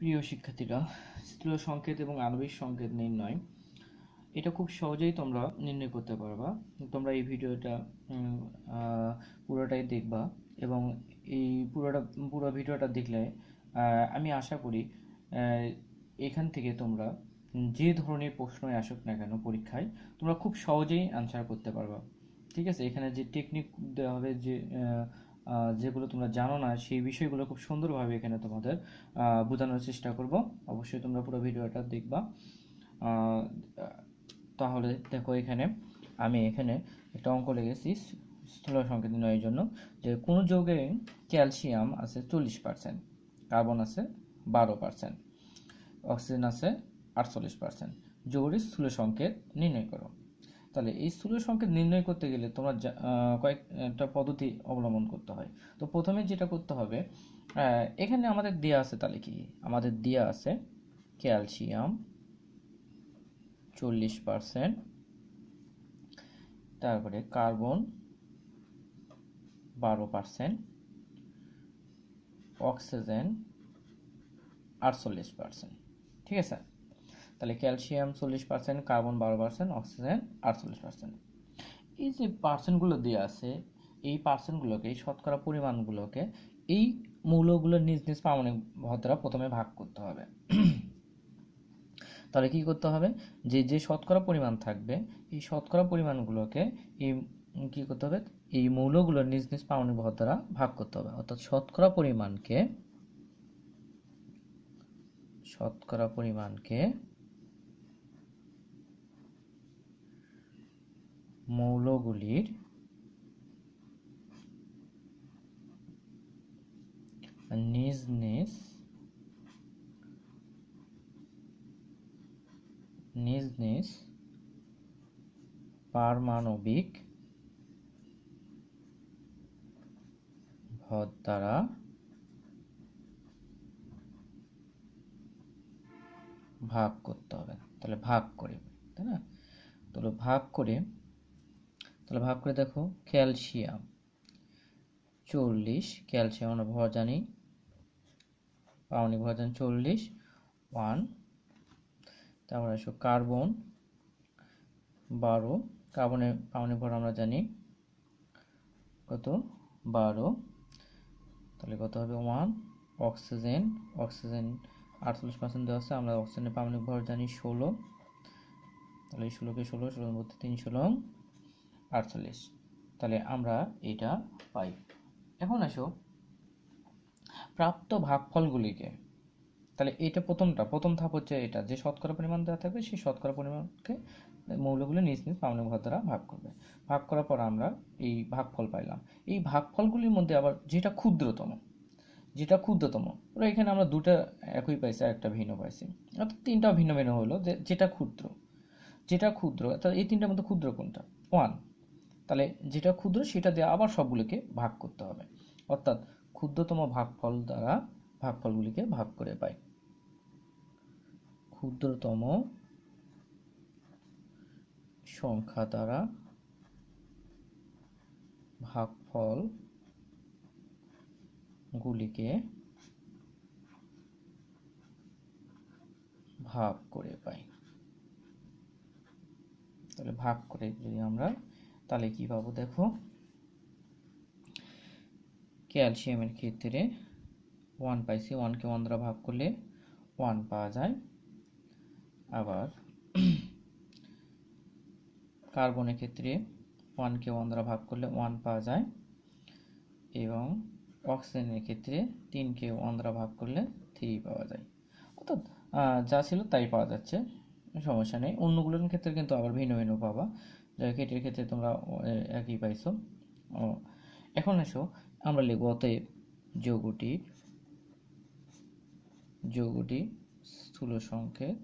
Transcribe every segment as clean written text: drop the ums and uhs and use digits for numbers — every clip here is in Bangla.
প্রিয় শিক্ষার্থীরা, স্থূল সংকেত এবং আণবিক সংকেত নির্ণয় এটা খুব সহজেই তোমরা নির্ণয় করতে পারবা। তোমরা এই ভিডিওটা পুরোটাই দেখবা এবং এই পুরো ভিডিওটা দেখলে আমি আশা করি এখান থেকে তোমরা যে ধরনের প্রশ্নই আসুক না কেন পরীক্ষায় তোমরা খুব সহজেই অ্যান্সার করতে পারবা। ঠিক আছে, এখানে যে টেকনিক দেওয়া হবে, যেগুলো তোমরা জানো না সেই বিষয়গুলো খুব সুন্দরভাবে এখানে তোমাদের বোঝানোর চেষ্টা করব। অবশ্যই তোমরা পুরো ভিডিওটা দেখবা। তাহলে দেখো, আমি এখানে একটা অঙ্ক লিখেছি স্থূল সংকেত নির্ণয়ের জন্য, যে কোনো যৌগে ক্যালসিয়াম আছে 40%, কার্বন আছে 12%, অক্সিজেন আছে 48%, যৌগের স্থূল সংকেত নির্ণয় করো। তাহলে এই স্থূল সংকেত নির্ণয় করতে গেলে তোমরা কয়েকটা পদ্ধতি অবলম্বন করতে হয়। তো প্রথমে যেটা করতে হবে, এখানে আমাদের দেয়া আছে, তাহলে কি আমাদের দেয়া আছে ক্যালসিয়াম 40%, তারপরে কার্বন 12%, অক্সিজেন 48%। ঠিক আছে, তাহলে ক্যালসিয়াম 40%, কার্বন 12%, অক্সিজেন 48%। এই যে পার্সেন্টগুলো দেওয়া আছে, এই পার্সেন্টগুলোকে, এই শতকরা পরিমাণগুলোকে এই মৌলগুলোর নিজ নিজ পারমাণবিক ভর দ্বারা প্রথমে ভাগ করতে হবে। তাহলে কি করতে হবে, যে যে শতকরা পরিমাণ থাকবে এই শতকরা পরিমাণগুলোকে এই কি করতে হবে, এই মৌলগুলোর নিজ নিজ পারমাণবিক ভর দ্বারা ভাগ করতে হবে। অর্থাৎ শতকরা পরিমাণকে মৌলগুলির নিজ নিজ পারমাণবিক ভর দ্বারা ভাগ করতে হবে। তাহলে ভাগ করে, তাই না? তাহলে ভাগ করে দেখো, ক্যালসিয়াম 40, ক্যালসিয়াম আমরা ভর জানি, পারমাণবিক ভর জানি 40, 1। তারপরে আসো কার্বন 12, কার্বনের পারমাণবিক ভর আমরা জানি কত, 12, তাহলে কত হবে 1। অক্সিজেন 48% দেওয়া আছে, আমরা অক্সিজেনের পারমাণবিক ভর জানি 16, তাহলে 16কে 16 3 16 48, তাহলে আমরা এটা পাই। এখন আসো প্রাপ্ত ভাগফলগুলিকে, তাহলে এটা প্রথম ধাপ হচ্ছে এটা, যে শতকরা পরিমাণ দেওয়া থাকবে সেই শতকরা পরিমাণকে মৌলগুলো নিজ নিজ পারমাণবিক ভর দ্বারা ভাগ করবে। ভাগ করার পর আমরা এই ভাগফল পাইলাম। এই ভাগফলগুলির মধ্যে আবার যেটা ক্ষুদ্রতম, ওরা এখানে আমরা দুটো একই পাইছি, একটা ভিন্ন পাইছি, অর্থাৎ তিনটাও ভিন্ন ভিন্ন হলো। যেটা ক্ষুদ্র তাহলে এই তিনটার মধ্যে ক্ষুদ্র কোনটা, 1। তাহলে যেটা ক্ষুদ্র সেটা দিয়ে আবার সবগুলোকে ভাগ করতে হবে, অর্থাৎ ক্ষুদ্রতম ভাগফল দ্বারা ভাগফলগুলিকে ভাগ করে পাই। ক্ষুদ্রতম সংখ্যা দ্বারা ভাগফলগুলিকে ভাগ করে পাই। তাহলে ভাগ করে যদি আমরা, তাহলে কি পাবো দেখো, ক্যালসিয়ামের ক্ষেত্রে 1 পাইছি, 1কে 1 দ্বারা ভাগ করলে 1 পাওয়া যায়। আবার কার্বনের ক্ষেত্রে 1কে 1 দ্বারা ভাগ করলে 1 পাওয়া যায়, এবং অক্সিজেনের ক্ষেত্রে 3কে 1 দ্বারা ভাগ করলে 3 পাওয়া যায়। অর্থাৎ যা ছিল তাই পাওয়া যাচ্ছে, সমস্যা নেই। অন্যগুলোর ক্ষেত্রে কিন্তু আবার ভিন্ন ভিন্ন পাবা, যাই হোক এটির ক্ষেত্রে তোমরা একই পাইছো। এখন এসো আমরা লিখব, অতএব যৌগটি স্থূল সংকেত,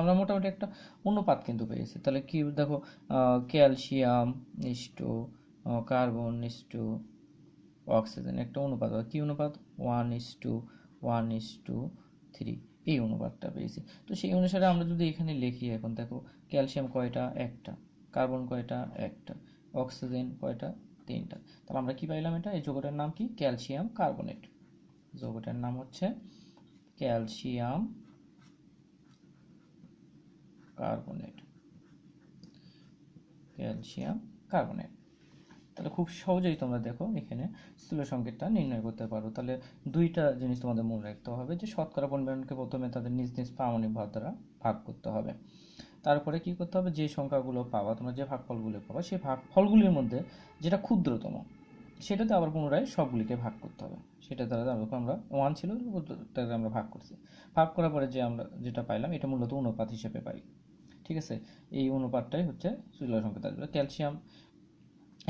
আমরা মোটামুটি একটা অনুপাত কিন্তু পেয়েছি। তাহলে কি দেখো, calcium is to carbon is to oxygen, একটা অনুপাত, কি অনুপাত, 1:1:3, এই অনুপাতটা পেয়েছি। তো সেই অনুসারে আমরা যদি এখানে লিখি, এখন দেখো ক্যালসিয়াম কয়টা, একটা, কার্বন কয়টা, একটা, অক্সিজেন কয়টা, 3টা। তাহলে আমরা কি পাইলাম, এটা এই যৌগটার নাম কি, ক্যালসিয়াম কার্বনেট। যৌগটার নাম হচ্ছে ক্যালসিয়াম কার্বনেট। Calcium carbonate. তাহলে খুব সহজেই তোমরা দেখো এখানে স্থূল সংকেতটা নির্ণয় করতে পারো। তাহলে দুইটা জিনিস তোমাদের মনে রাখতে হবে যে শতকরা পরিমাণকে প্রথমে তাদের নিজ নিজ পারমাণবিক ভর দ্বারা ভাগ করতে হবে। তারপরে কি করতে হবে, যে সংখ্যাগুলো পাবা তোমরা, যে ভাগফলগুলো পাবা, সেই ভাগফলগুলির মধ্যে যেটা ক্ষুদ্রতম সেটাতে আবার পুনরায় সবগুলিকে ভাগ করতে হবে। সেটা দ্বারা আমরা 1 ছিল তাকে আমরা ভাগ করছি, ভাগ করার পরে যে আমরা যেটা পাইলাম এটা মূলত অনুপাত হিসেবে পাই। ঠিক আছে, এই অনুপাতটাই হচ্ছে স্থূল সংকেত আসবে। ক্যালসিয়াম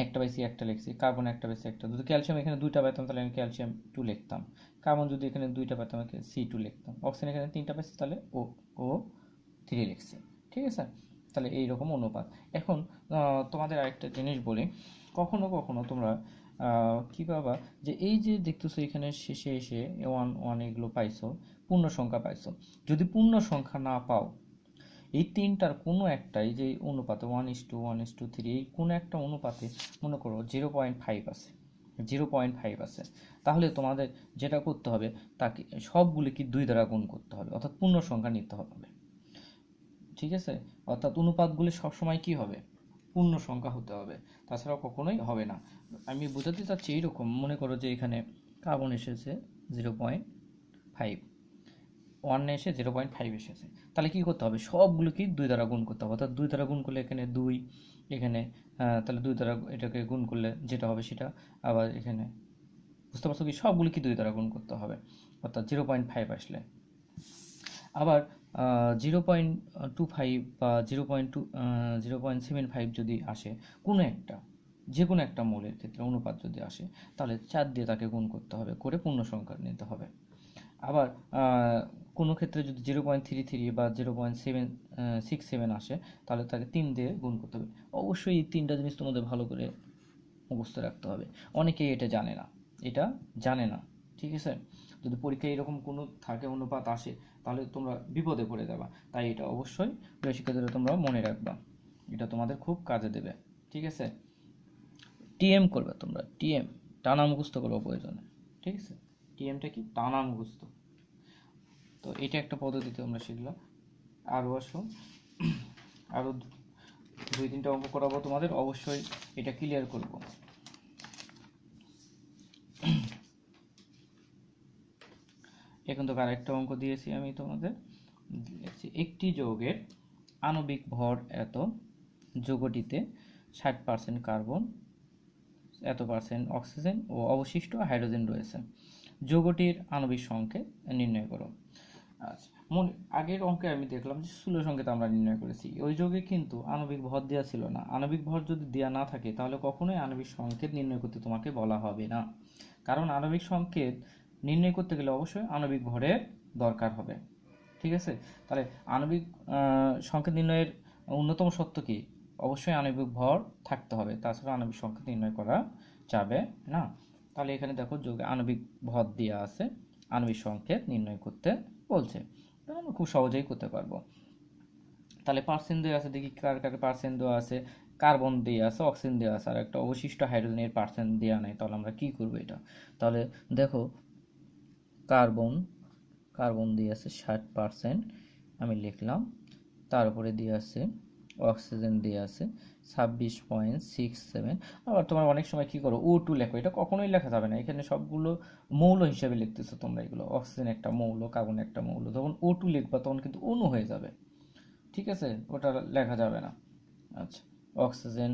একটা পাইছি, একটা লিখছি, কার্বন একটা পাইছি, একটা। যদি ক্যালসিয়াম এখানে দুইটা পাইতাম তাহলে আমি ক্যালসিয়াম 2 লিখতাম, কার্বন যদি এখানে দুইটা পাইতাম C2 লিখতাম, অক্সিজেন এখানে 3টা পাইছি তাহলে O3 লিখছি। ঠিক আছে, তাহলে এইরকম অনুপাত। এখন তোমাদের আরেকটা জিনিস বলি, কখনো কখনো তোমরা কি পাবা যে এই যে দেখতেছো এখানে শেষে এসে 1 1 এগুলো পাইছো, পূর্ণ সংখ্যা পাইছো। যদি পূর্ণ সংখ্যা না পাও, এই তিনটার কোনো একটাই যে অনুপাতে 1:1:3 এই কোনো একটা অনুপাতে মনে করো 0.5 আছে, 0.5 আছে, তাহলে তোমাদের যেটা করতে হবে তাকে সবগুলিকে 2 দ্বারা গুণ করতে হবে, অর্থাৎ পূর্ণ সংখ্যা নিতে হবে। ঠিক আছে, অর্থাৎ অনুপাতগুলি সবসময় কি হবে, পূর্ণ সংখ্যা হতে হবে, তাছাড়া কখনোই হবে না। আমি বোঝাতে চাচ্ছি এইরকম, মনে করো যে এখানে কার্বন এসেছে 0.5, 1 এসে 0.5 এসেছে, তাহলে কি করতে হবে, সবগুলোকে 2 দ্বারা গুণ করতে হবে। অর্থাৎ 2 দ্বারা গুণ করলে এখানে 2, এখানে তাহলে 2 দ্বারা এটাকে গুণ করলে যেটা হবে সেটা, আবার এখানে বুঝতে পারছো কি, সবগুলোকে 2 দ্বারা গুণ করতে হবে, অর্থাৎ 0.5 আসলে। আবার 0.25 বা 0.75 যদি আসে কোনো একটা, যে কোনো একটা মৌলের ক্ষেত্রে অনুপাত যদি আসে, তাহলে 4 দিয়ে তাকে গুণ করতে হবে, করে পূর্ণ সংখ্যা নিতে হবে। আবার কোনো ক্ষেত্রে যদি 0.33 বা 0.767 আসে, তাহলে তাকে 3 দিয়ে গুণ করতে হবে। অবশ্যই এই 3টা জিনিস তোমাদের ভালো করে মুখস্থ রাখতে হবে। অনেকেই এটা জানে না। ঠিক আছে, যদি পরীক্ষায় এরকম কোনো থাকে অনুপাত আসে তাহলে তোমরা বিপদে পড়ে যাবা। তাই এটা অবশ্যই প্রিয় শিক্ষার্থীরা তোমরা মনে রাখবা, এটা তোমাদের খুব কাজে দেবে। ঠিক আছে, টিএম করবে তোমরা, টিএম টানা মুখস্থ করবো প্রয়োজনে। ঠিক আছে, টিএমটা কি, টানা মুখস্থ। তো এটা একটা পদ্ধতিতে আমরা শিখলাম। আরও আসো, আরও 2-3টা অঙ্ক করাবো তোমাদের, অবশ্যই এটা ক্লিয়ার করব। এখন তো আরেকটা অঙ্ক দিয়েছি আমি তোমাদের, একটি যৌগের আণবিক ভর এত, যৌগটিতে 60% কার্বন, এত পার্সেন্ট অক্সিজেন ও অবশিষ্ট হাইড্রোজেন রয়েছে, যৌগটির আণবিক সংকেত নির্ণয় করো। আচ্ছা, আগের অঙ্কে আমি দেখলাম যে স্থূল সংকেত আমরা নির্ণয় করেছি, ওই যৌগে কিন্তু আণবিক ভর দেওয়া ছিল না। আণবিক ভর যদি দেওয়া না থাকে তাহলে কখনোই আণবিক সংকেত নির্ণয় করতে তোমাকে বলা হবে না, কারণ আণবিক সংকেত নির্ণয় করতে গেলে অবশ্যই আণবিক ভরের দরকার হবে। ঠিক আছে, তাহলে আণবিক সংকেত নির্ণয়ের অন্যতম সত্য কি, অবশ্যই আণবিক ভর থাকতে হবে, তাছাড়া আণবিক সংকেত নির্ণয় করা যাবে না। তাহলে এখানে দেখো যৌগে আণবিক ভর দেওয়া আছে, আণবিক সংকেত নির্ণয় করতে বলছে, আমরা খুব সহজেই করতে পারবো। তাহলে পার্সেন্ট দেওয়া আছে, দেখি কার কার পার্সেন্ট দেওয়া আছে, কার্বন দেওয়া আছে, অক্সিজেন দেওয়া আছে, আর একটা অবশিষ্ট হাইড্রোজেনের পার্সেন্ট দেওয়া নাই। তাহলে আমরা কি করবো এটা, তাহলে দেখো কার্বন দিয়ে আছে 60%, আমি লিখলাম। তার উপরে দিয়ে আছে অক্সিজেন দিয়ে আছে 26.67। আবার তোমরা অনেক সময় কি করো, O2 লেখো, এটা কখনোই লেখা যাবে না, এখানে সবগুলো মৌল হিসেবে লিখতেছো তোমরা এগুলো। অক্সিজেন একটা মৌল, কার্বন একটা মৌল, যখন O2 লিখবা তখন কিন্তু অণু হয়ে যাবে। ঠিক আছে, ওটা লেখা যাবে না। আচ্ছা, অক্সিজেন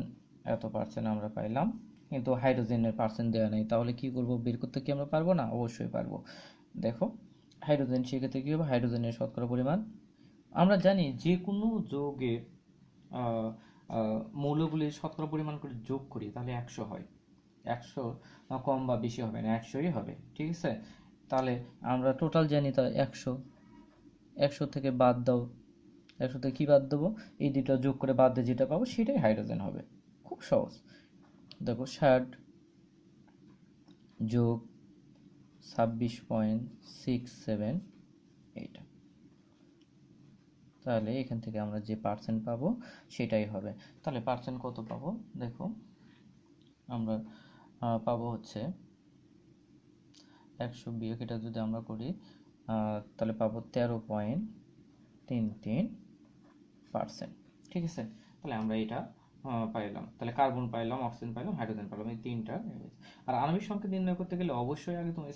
এত পার্সেন্ট আমরা পাইলাম, কিন্তু হাইড্রোজেনের পার্সেন্ট দেওয়া নেই, তাহলে কি করব, বের করতে কি আমরা পারবো না, অবশ্যই পারবো। দেখো হাইড্রোজেন, সেক্ষেত্রে কী হবে, হাইড্রোজেনের শতকরা পরিমাণ, আমরা জানি যে কোনো যৌগের মৌলগুলির শতকরা পরিমাণ করে যোগ করি তাহলে 100 হয়, 100 কম বা বেশি হবে না, 100ই হবে। ঠিক আছে, তাহলে আমরা টোটাল জানি, তা 100 থেকে বাদ দাও, 100 থেকে কী বাদ দেবো, এই দুটো যোগ করে বাদ দিয়ে যেটা পাবো সেটাই হাইড্রোজেন হবে। খুব সহজ, দেখো 60 যোগ 26.67 এইটা, তাহলে এখান থেকে আমরা যে পার্সেন্ট পাবো সেটাই হবে। তাহলে পার্সেন্ট কত পাবো, দেখো আমরা পাবো হচ্ছে 100 বিয়োগ এটা যদি আমরা করি তাহলে পাবো 13.33%। ঠিক আছে, তাহলে আমরা এটা পাইলাম। তাহলে কার্বন পাইলাম, অক্সিজেন পাইলাম, হাইড্রোজেন পাইলাম, এই তিনটা। আর আণবিক সংকেত নির্ণয় করতে গেলে অবশ্যই আগে তোমার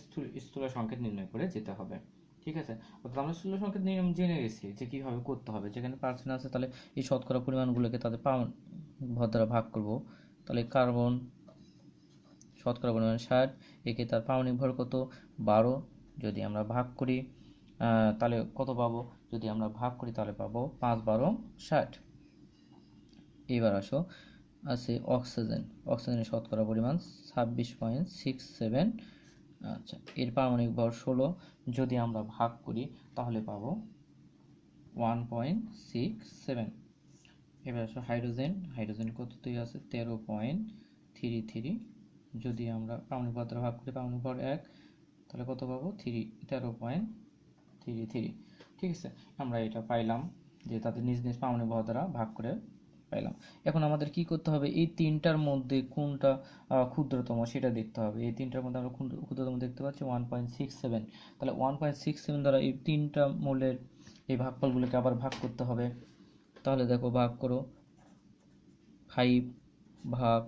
স্থূল সংকেত নির্ণয় করে যেতে হবে। ঠিক আছে, অর্থাৎ আমরা স্থূল সংকেত নিয়ম জেনে গেছি যে কীভাবে করতে হবে। যেখানে পার্সেন্ট আছে তাহলে এই শতকরা পরিমাণগুলোকে তাদের পাউন্ড ভর দ্বারা ভাগ করব। তাহলে কার্বন শতকরা পরিমাণ 60, একে তার পাউনিক ভর কত 12, যদি আমরা ভাগ করি তাহলে কত পাবো, যদি আমরা ভাগ করি তাহলে পাবো 5 12 60। এবার আসো আছে অক্সিজেন, অক্সিজেনের শতকরা পরিমাণ 26.67। আচ্ছা, এর পারমাণবিক ভর 16, যদি আমরা ভাগ করি তাহলে পাবো 1.67। এবার আসো হাইড্রোজেন, হাইড্রোজেন কতটি আছে 13.33, যদি আমরা পারমাণবিক ভর দ্বারা ভাগ করি পারমাণবিক ভর 1, তাহলে কত পাবো 13.33। ঠিক আছে, আমরা এটা পাইলাম যে তাদের নিজ নিজ পারমাণবিক ভর দ্বারা ভাগ করে পাইলাম। এখন আমাদের কি করতে হবে, এই তিনটার মধ্যে কোনটা ক্ষুদ্রতম সেটা দেখতে হবে। এই তিনটার মধ্যে আমরা ক্ষুদ্রতম দেখতে পাচ্ছি 1.67। তাহলে 1.67 দ্বারা এই তিনটা মূলের এই ভাগফলগুলোকে আবার ভাগ করতে হবে। তাহলে দেখো ভাগ করো, 5 ভাগ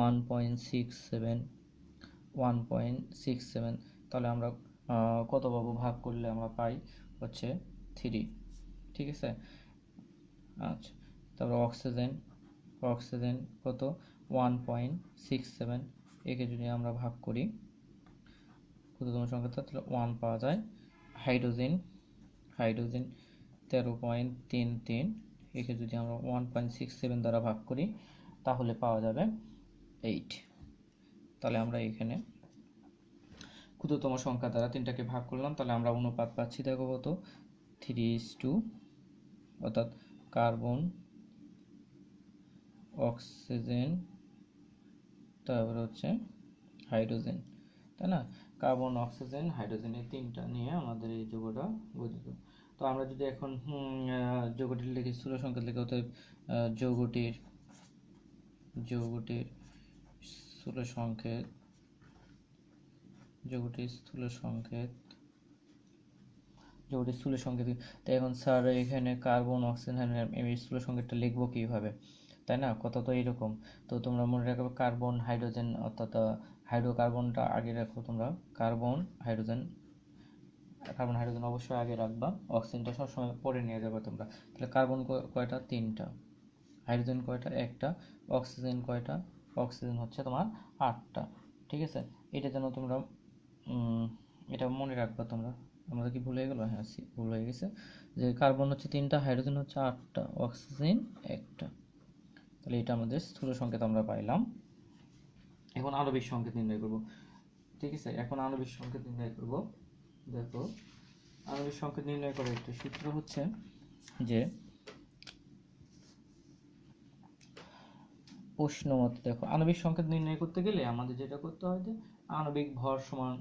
1.67, 1.67, তাহলে আমরা কত পাবো, ভাগ করলে আমরা পাই হচ্ছে 3। ঠিক আছে, আচ্ছা, তারপর অক্সিজেন, অক্সিজেন কত 1.67, একে যদি আমরা ভাগ করি ক্ষুদ্রতম সংখ্যা তাহলে 1 পাওয়া যায়। হাইড্রোজেন, হাইড্রোজেন 13.33, একে যদি আমরা 1.67 দ্বারা ভাগ করি তাহলে পাওয়া যাবে 8। তাহলে আমরা এখানে ক্ষুদ্রতম সংখ্যা দ্বারা তিনটাকে ভাগ করলাম, তাহলে আমরা অনুপাত পাচ্ছি দেখো কত 3:2, অর্থাৎ কার্বন, অক্সিজেন, তারপর হচ্ছে হাইড্রোজেন, তাই না? কার্বন, অক্সিজেন, হাইড্রোজেন এই তিনটা নিয়ে আমাদের এই যৌগটা গঠিত। তো আমরা যদি এখন যৌগটির লিখি, স্থূল সংকেত লিখে, অতএব যৌগটির স্থূল সংকেত, যৌগটির স্থূল সংকেত, যৌগটির স্থূল সংকেত। তাই এখন স্যার এখানে কার্বন, অক্সিজেন, হাইড্রোজেন এই স্থূল সংকেতটা লিখবো কিভাবে, তাই না? কথা তো এইরকম। তো তোমরা মনে রাখবে কার্বন, হাইড্রোজেন, অর্থাৎ হাইড্রোকার্বনটা আগে রাখো তোমরা, কার্বন, হাইড্রোজেন, কার্বন হাইড্রোজেন অবশ্যই আগে রাখবা, অক্সিজেনটা সবসময় পরে নিয়ে যাবে তোমরা। তাহলে কার্বন কয়টা 3টা, হাইড্রোজেন কয়টা 1টা, অক্সিজেন কয়টা, অক্সিজেন হচ্ছে তোমার 8টা। ঠিক আছে, এটা যেন তোমরা এটা মনে রাখবা তোমরা। আমাদের কি ভুল হয়ে গেল? হ্যাঁ, ভুল হয়ে গেছে, যে কার্বন হচ্ছে 3টা, হাইড্রোজেন হচ্ছে 8টা, অক্সিজেন 1টা। তাহলে এটা আমাদের স্থূল সংকেত আমরা পাইলাম। এখন আণবিক সংকেত নির্ণয় করব। ঠিক আছে, এখন আণবিক সংকেত নির্ণয় করব। দেখো, আণবিক সংকেত নির্ণয় করার একটা সূত্র হচ্ছে যে প্রশ্ন মতে, দেখো আণবিক সংকেত নির্ণয় করতে গেলে আমাদের যেটা করতে হয় যে আণবিক ভর সমান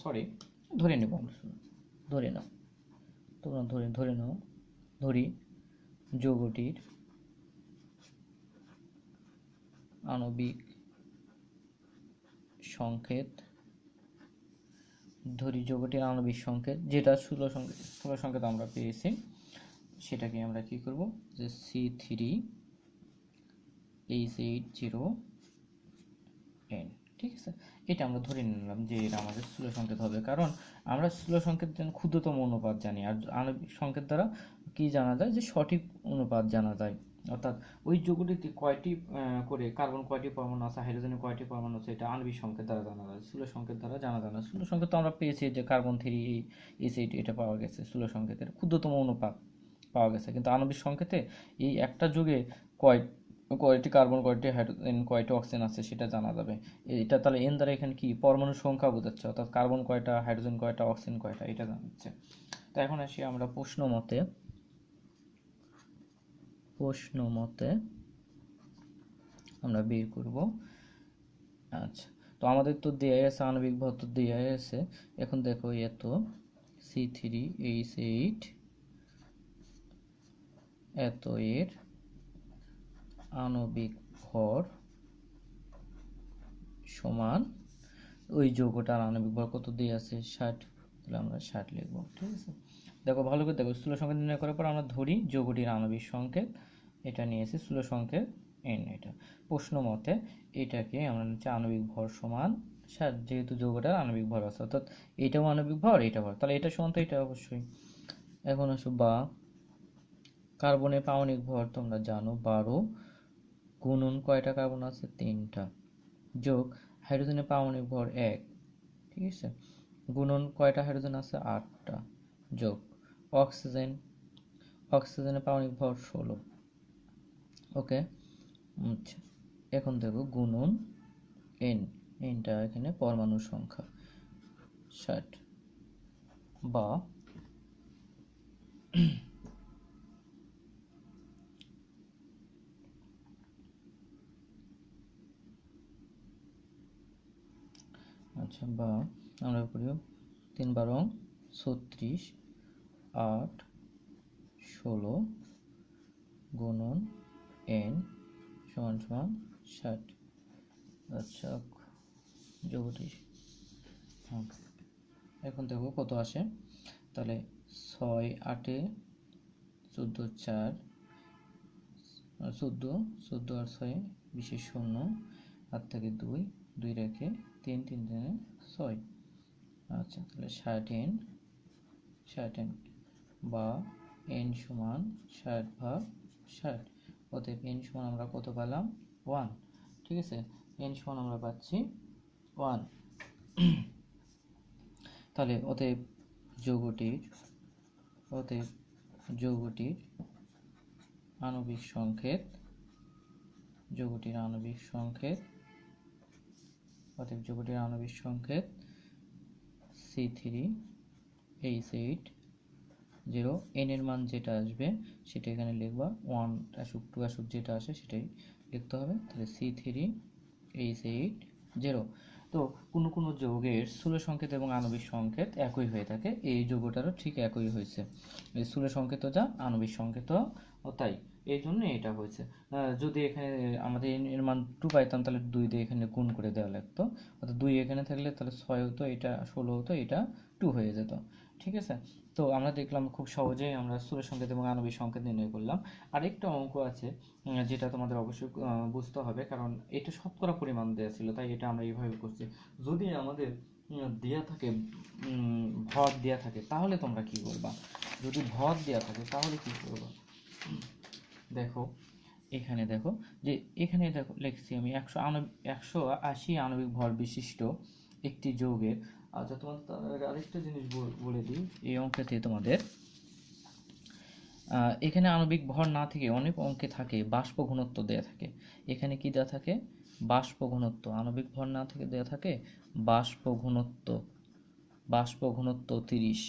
সরি ধরে নেব আমরা, ধরে নাও তোমরা, ধরে নাও, ধরি যৌগটির আণবিক সংকেত, ধরি যৌগটির আণবিক সংকেত যেটা স্থূল সংকেত আমরা পেয়েছি, সেটাকে আমরা কি করব, যে C3H8ON। ঠিক আছে, এটা আমরা ধরে নিলাম যে এটা আমাদের স্থূল সংকেত হবে, কারণ আমরা স্থূল সংকেত ক্ষুদ্রতম অনুপাত জানি, আর আণবিক সংকেত দ্বারা কি জানা যায়, যে সঠিক অনুপাত জানা যায়। অর্থাৎ ওই যৌগটিতে কয়টি করে কার্বন কয়টি পরমাণু আছে, হাইড্রোজেনের কয়টি পরমাণু আছে, এটা আণবিক সংকেত দ্বারা জানা যায়, স্থূল সংকেত দ্বারা জানা যায় না। স্থূল সংকেত তো আমরা পেয়েছি যে কার্বন 3H8, এটা পাওয়া গেছে, স্থূল সংকেতের ক্ষুদ্রতম অনুপাত পাওয়া গেছে। কিন্তু আণবিক সংকেতে এই একটা যুগে কয়টি কার্বন, কয়টি হাইড্রোজেন, কয়টি অক্সিজেন আছে সেটা জানা যাবে। এটা তাহলে এন দ্বারা এখানে কি পরমাণুর সংখ্যা বোঝাচ্ছে, অর্থাৎ কার্বন কয়টা, হাইড্রোজেন কয়টা, অক্সিজেন কয়টা, এটা জানাচ্ছে। তো এখন আসি আমরা প্রশ্ন মতে আমরা বের করব। আচ্ছা, তো আমাদের তো দেয়া আছে আণবিক ভর, তো দেয়া আছে। এখন দেখো এত C3H8 এত এর আণবিক ভর সমান ওই যৌগটার আণবিক ভর কত দিয়ে আছে 60, তাহলে আমরা 60 লিখব। ঠিক আছে, দেখো ভালো করে দেখো, স্থূল সংকেত নির্ণয় করার পর আমরা ধরি যৌগটির আণবিক সংকেত, এটা নিয়েছি স্থূল সংকেত n। এটা প্রশ্ন মতে এটাকে আমরা নিচ্ছি আণবিক ভর সমান 60, যেহেতু যৌগটার আণবিক ভর আছে, অর্থাৎ এটাও আণবিক ভর এটা ভর, তাহলে এটা সমান তো এটা অবশ্যই। এখন আসো বা কার্বনের পারমাণবিক ভর তোমরা জানো 12 গুণন কয়টা কার্বন আছে 3টা, যোগ হাইড্রোজেনের পারমাণবিক ভর 1, ঠিক আছে, গুণন কয়টা হাইড্রোজেন আছে 8টা, যোগ অক্সিজেনের পারমাণবিক ভর 16। ওকে, আচ্ছা এখন দেখো গুণন এনটা এখানে পরমাণুর সংখ্যা 60 বা আচ্ছা বা আমরা করি 3 12 36 8 16 গুণন n সমান সমান 60। আচ্ছা যৌগটি এখন দেখো কত আসে, তাহলে 6 8 14 4 14 আর 6 বিশেষ শূন্য, হাত থেকে 2 2 রেখে 3 3 6। আচ্ছা তাহলে 60 n বা n সমান 60/60, অতএব n সমান আমরা কত পেলাম 1। ঠিক আছে, n সমান আমরা পাচ্ছি 1। তাহলে অতএব যৌগটির আণবিক সংকেত C3H8 0, n এর মান যেটা আসবে সেটা এখানে লিখবা, 1 আসুক 2 আসুক যেটা আসে সেটাই লিখতে হবে। তাহলে C3H8 0। তো কোনো যৌগের স্থূল সংকেত এবং আণবিক সংকেত একই হয়ে থাকে, এই যৌগটারও ঠিক একই হয়েছে, স্থূল সংকেতও যা আণবিক সংকেতও তাই, এই জন্য এটা হয়েছে। যদি এখানে আমাদের এর মান 2 পাইতাম তাহলে 2 দিয়ে এখানে গুণ করে দেওয়া লাগতো, অর্থাৎ 2 এখানে থাকলে তাহলে 6 হতো, এটা 16 হতো, এটা 2 হয়ে যেত। ঠিক আছে, তো আমরা দেখলাম খুব সহজেই আমরা স্থূল সংকেত এবং আণবিক সংকেত নির্ণয় করলাম। আরেকটা অঙ্ক আছে যেটা তোমাদের অবশ্যই বুঝতে হবে, কারণ এটা শতকরা পরিমাণ দেওয়া ছিল, তাই এটা আমরা এইভাবে করছি। যদি আমাদের দেয়া থাকে ভর দেয়া থাকে তাহলে তোমরা কি করবা, যদি ভর দেয়া থাকে তাহলে কি করবা, দেখো এখানে দেখো যে এখানে দেখো লিখছি আমি 180 আণবিক ভর বিশিষ্ট একটি যৌগের। আচ্ছা তোমাদের আরেকটা জিনিস বলে দিই, এই অঙ্কতে তোমাদের এখানে আণবিক ভর না থেকে অনেক অঙ্কে থাকে বাষ্প ঘনত্ব দেয়া থাকে, এখানে কি দেয়া থাকে বাষ্প ঘনত্ব, আণবিক ভর না থেকে দেয়া থাকে বাষ্প ঘনত্ব 30।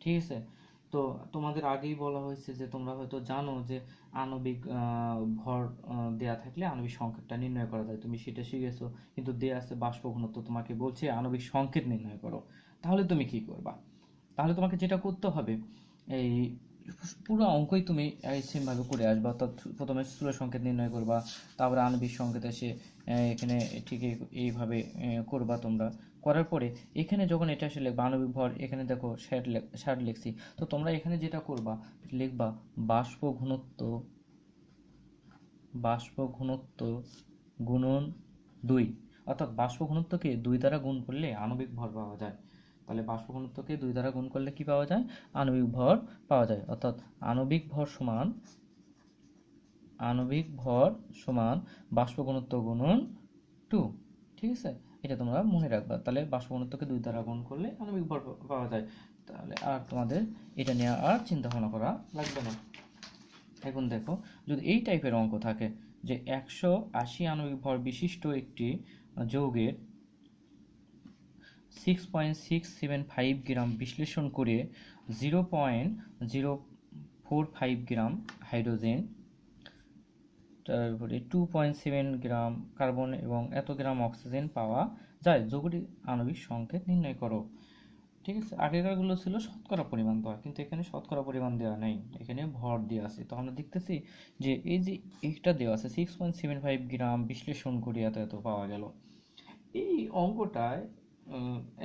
ঠিক আছে, তো তোমাদের আগেই বলা হয়েছে যে তোমরা হয়তো জানো যে আণবিক ভর দেয়া থাকলে আণবিক সংকেতটা নির্ণয় করা যায়, তুমি সেটা শিখেছো, কিন্তু দেয়া আছে বাষ্প ঘনত্ব, তোমাকে বলছে আণবিক সংকেত নির্ণয় করো, তাহলে তুমি কি করবা, তাহলে তোমাকে যেটা করতে হবে এই পুরো অঙ্কই তুমি সেমভাবে করে আসবা, অর্থাৎ প্রথমে স্থূল সংকেত নির্ণয় করবা, তারপরে আণবিক সংকেত এসে এখানে ঠিক এইভাবে করবা তোমরা, করার পরে এখানে যখন এটা এসে লিখবা আণবিক ভর, এখানে দেখো 60 লিখছি, তো তোমরা এখানে যেটা করবা লিখবা বাষ্প ঘনত্ব গুণন 2, অর্থাৎ বাষ্প ঘনত্বকে 2 দ্বারা গুণ করলে আণবিক ভর পাওয়া যায়, তাহলে বাষ্প ঘনত্বকে 2 দ্বারা গুণ করলে কি পাওয়া যায় আণবিক ভর পাওয়া যায়, অর্থাৎ আণবিক ভর সমান বাষ্প ঘনত্ব গুণন 2। ঠিক আছে, এটা তোমরা মনে রাখবা, তাহলে বাষ্প ঘনত্বকে 2 দ্বারা গুণ করলে আণবিক ভর পাওয়া যায়, তাহলে আর তোমাদের এটা নিয়ে আর চিন্তা ভাবনা করা লাগবে না। এখন দেখো যদি এই টাইপের অঙ্ক থাকে যে 180 আণবিক ভর বিশিষ্ট একটি যৌগের 6.675 গ্রাম বিশ্লেষণ করে 0.045 গ্রাম হাইড্রোজেন, তারপরে 2.7 গ্রাম কার্বন এবং এত গ্রাম অক্সিজেন পাওয়া যায়, যৌগটির আণবিক সংকেত নির্ণয় করো। ঠিক আছে, আগেকারগুলো ছিল শতকরা পরিমাণ দেওয়া, কিন্তু এখানে শতকরা পরিমাণ দেওয়া নেই, এখানে ভর দেওয়া আছে। তো আমরা দেখতেছি যে এই যে এইটা দেওয়া আছে 6.75 গ্রাম বিশ্লেষণ করে এত এত পাওয়া গেল, এই অঙ্কটায়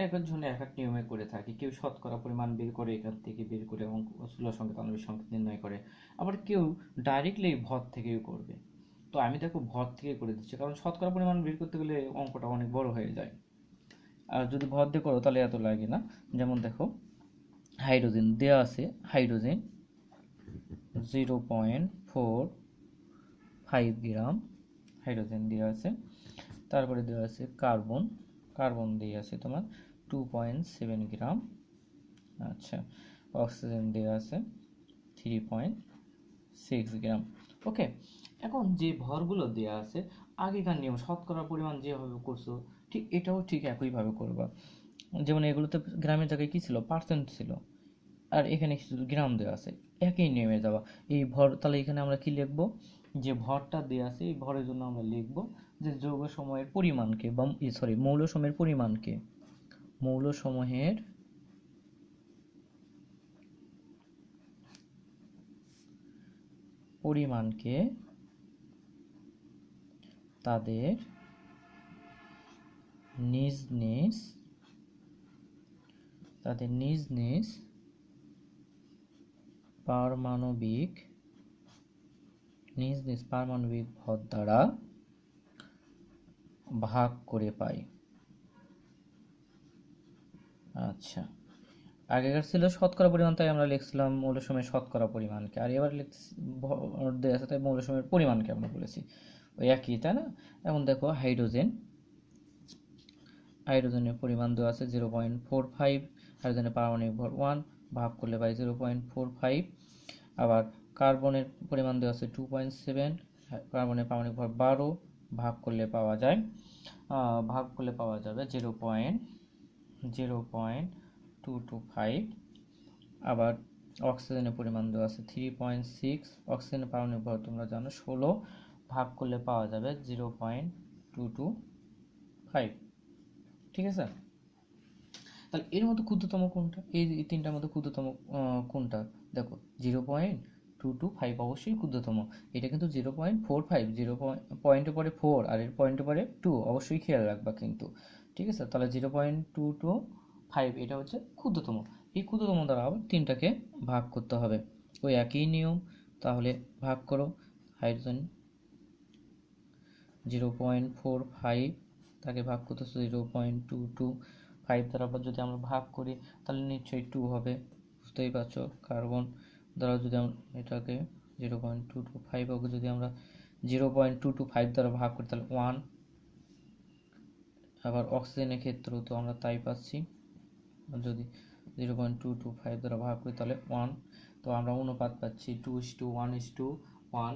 এক একজনে এক এক নিয়মে করে থাকে। কেউ শতকরা পরিমাণ বের করে এখান থেকে বের করে অঙ্ক স্থূল সংকেত আণবিক সংকেত নির্ণয় করে, আবার কেউ ডাইরেক্টলি ভর থেকেও করবে। তো আমি দেখো ভর থেকে করে দিচ্ছি, কারণ শতকরা পরিমাণ বের করতে গেলে অঙ্কটা অনেক বড় হয়ে যায়, আর যদি ভর দিয়ে করো তাহলে এত লাগে না। যেমন দেখো হাইড্রোজেন দেওয়া আছে, হাইড্রোজেন 0.45 গ্রাম হাইড্রোজেন দেওয়া আছে। তারপরে দেওয়া আছে কার্বন, কার্বন দেওয়া আছে তোমার 2.7 গ্রাম। আচ্ছা, অক্সিজেন দেওয়া আছে 3.6 গ্রাম। ওকে, এখন যে ভরগুলো দেওয়া আছে আগেকার নিয়ম শতকরা পরিমাণ যেভাবে করছো ঠিক এটাও ঠিক একইভাবে করবা। যেমন এগুলোতে গ্রামের জায়গায় কি ছিল, পার্সেন্ট ছিল, আর এখানে শুধু গ্রাম দেওয়া আছে, একই নিয়মে যাওয়া। এই ভর তাহলে এখানে আমরা কি লিখব, যে ভরটা দেওয়া আছে এই ভরের জন্য আমরা লিখব যে যৌগ সময়ের পরিমাণকে বা সরি মৌল সময়ের পরিমাণকে, মৌল সমূহের পরিমাণকে তাদের নিজ নিজ পারমাণবিক ভর দ্বারা ভাগ করে পাই। আচ্ছা, আগেকার ছিল শতকরা পরিমাণ, তাই আমরা লিখছিলাম মৌল সময়ের শতকরা পরিমাণকে, আর এবার লিখতেছি ভর দেওয়া আছে তাই মৌল সময়ের পরিমাণকে আমরা বলেছি, ওই একই, তাই না? এখন দেখো হাইড্রোজেনের পরিমাণ দেওয়া আছে 0.45, হাইড্রোজেনের পারমাণবিক ভর 1, ভাগ করলে পাই 0.45। আবার কার্বনের পরিমাণ দেওয়া আছে 2.7, কার্বনের পারমাণবিক ভর 12, ভাগ করলে পাওয়া যাবে 0.225। আবার অক্সিজেনের পরিমাণ দেওয়া আছে 3.6, অক্সিজেনের পারমাণবিক ভর তোমরা জানো 16, ভাগ করলে পাওয়া যাবে 0.225। ঠিক আছে, তাহলে এর মধ্যে ক্ষুদ্রতম কোনটা, এই তিনটার মধ্যে ক্ষুদ্রতম কোনটা? দেখো 0.225 অবশ্যই ক্ষুদ্রতম, এটা কিন্তু 0.45, পয়েন্টের পরে 4 আর এর পয়েন্টের পরে 2, অবশ্যই খেয়াল রাখবা কিন্তু। ঠিক আছে, তাহলে 0.225 এটা হচ্ছে ক্ষুদ্রতম। এই ক্ষুদ্রতম দ্বারা আবার তিনটাকে ভাগ করতে হবে, ওই একই নিয়ম। তাহলে ভাগ করো, হাইড্রোজেন 0.45, তাকে ভাগ করতেছে 0.225 দ্বারা যদি আমরা ভাগ করি তাহলে নিশ্চয়ই 2 হবে, বুঝতেই পারছো। কার্বন দ্বারা যদি আমরা এটাকে 0.225 ওকে যদি আমরা 0.225 দ্বারা ভাগ করি তাহলে 1। আবার অক্সিজেনের ক্ষেত্রেও তো আমরা তাই পাচ্ছি, যদি 0.225 দ্বারা ভাগ করি তাহলে 1। তো আমরা অনুপাত পাচ্ছি 2:1:1,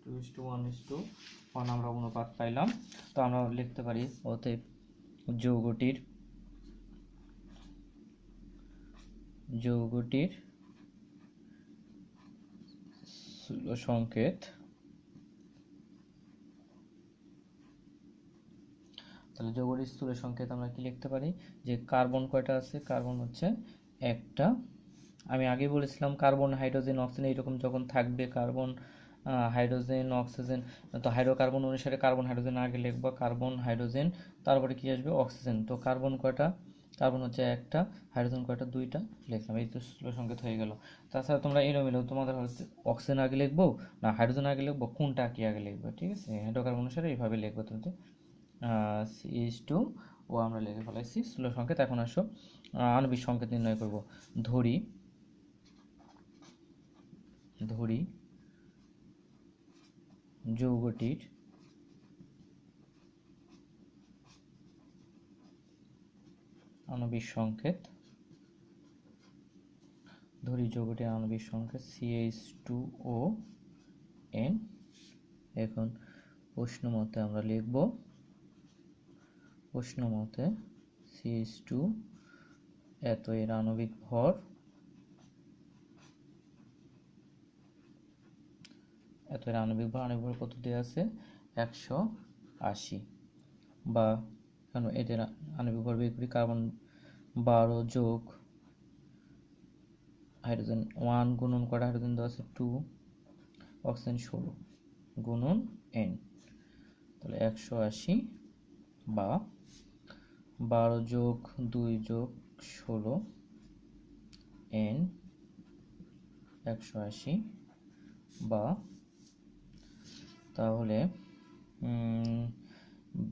2:1:1 আমরা অনুপাত পাইলাম। তো আমরা লিখতে পারি অতএব যৌগটির স্থূল সংকেত, তাহলে যৌগটির স্থূল সংকেত আমরা কি লিখতে পারি, যে কার্বন কয়টা আছে, কার্বন হচ্ছে একটা। আমি আগে বলেছিলাম কার্বন হাইড্রোজেন অক্সিজেন এইরকম যখন থাকবে, কার্বন হাইড্রোজেন অক্সিজেন, তো হাইড্রোকার্বন অনুসারে কার্বন হাইড্রোজেন আগে লিখবো, কার্বন হাইড্রোজেন, তারপরে কি আসবে অক্সিজেন। তো কার্বন কয়টা, কার্বন হচ্ছে একটা, হাইড্রোজেন কয়টা, দুইটা, লিখলাম, এই তো স্থূল সংকেত হয়ে গেল। তাছাড়া তোমরা এলোমেলো তোমাদের হচ্ছে অক্সিজেন আগে লিখবো না হাইড্রোজেন আগে লিখবো, কোনটা কি আগে লিখবো, ঠিক আছে, হাইড্রোকার্বন অনুসারে এইভাবে লিখবো। তুমি CH2 ও আমরা লিখে ফেলাইছি স্থূল সংকেত। এখন আসো আণবিক সংকেত নির্ণয় করব। ধরি যৌগটির আণবিক সংকেত, CH2ON। এখন প্রশ্ন মতে আমরা লিখব, CH2 এত এর আণবিক ভর, আণবিক ভর কত দেওয়া আছে 180, বা কেন এদের আণবিক ভর বের করি, কার্বন 12 যোগ হাইড্রোজেন 1 গুণন করা, হাইড্রোজেন দেওয়া আছে 2, অক্সিজেন 16 গুণন N, তাহলে 180 বা 12 যোগ 2 যোগ 16 n 180 বা তাহলে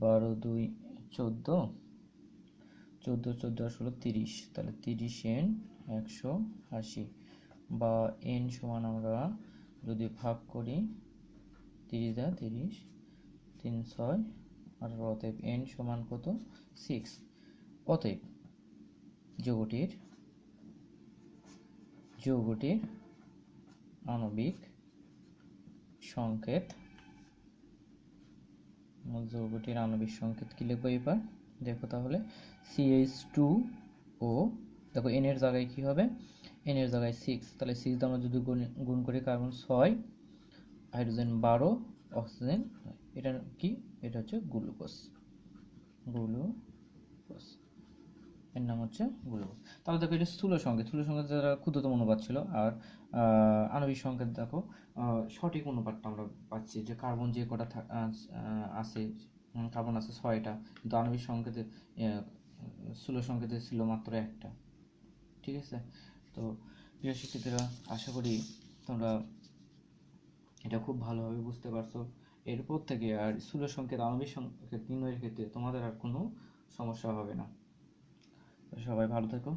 12 2 14 14 14 16 30, তাহলে 30 n 180 বা n সমান আমরা যদি ভাগ করি 30 দ্বারা 30 3 6 আর অতএব n সমান কত 6। অতএব যৌগটির আণবিক সংকেত কি লিখবো এবার দেখো তাহলে CH2O, দেখো n এর জায়গায় কি হবে, n এর জায়গায় 6, তাহলে 6 দিয়ে আমরা যদি গুণ করি কার্বন 6, হাইড্রোজেন 12, অক্সিজেন, এটা কি, এটা হচ্ছে গ্লুকোজ। এর নাম হচ্ছে গ্লুকোজ। তাহলে দেখো এটা স্থূল সংকেত যারা ক্ষুদ্রতম অনুপাত ছিল। আর আণবিক সংকেত দেখো সঠিক অনুপাতটা আমরা পাচ্ছি, যে কার্বন যে কটা আছে, কার্বন আছে 6টা, কিন্তু আণবিক সংকেতে স্থূল সংকেতে ছিল মাত্র একটা। ঠিক আছে, তো প্রিয় শিক্ষার্থীরা, আশা করি তোমরা এটা খুব ভালোভাবে বুঝতে পারছো। এরপর থেকে আর স্থূল সংকেত আণবিক সংকেত নির্ণয়ের ক্ষেত্রে তোমাদের আর কোনো সমস্যা হবে না। সবাই ভালো থেকো।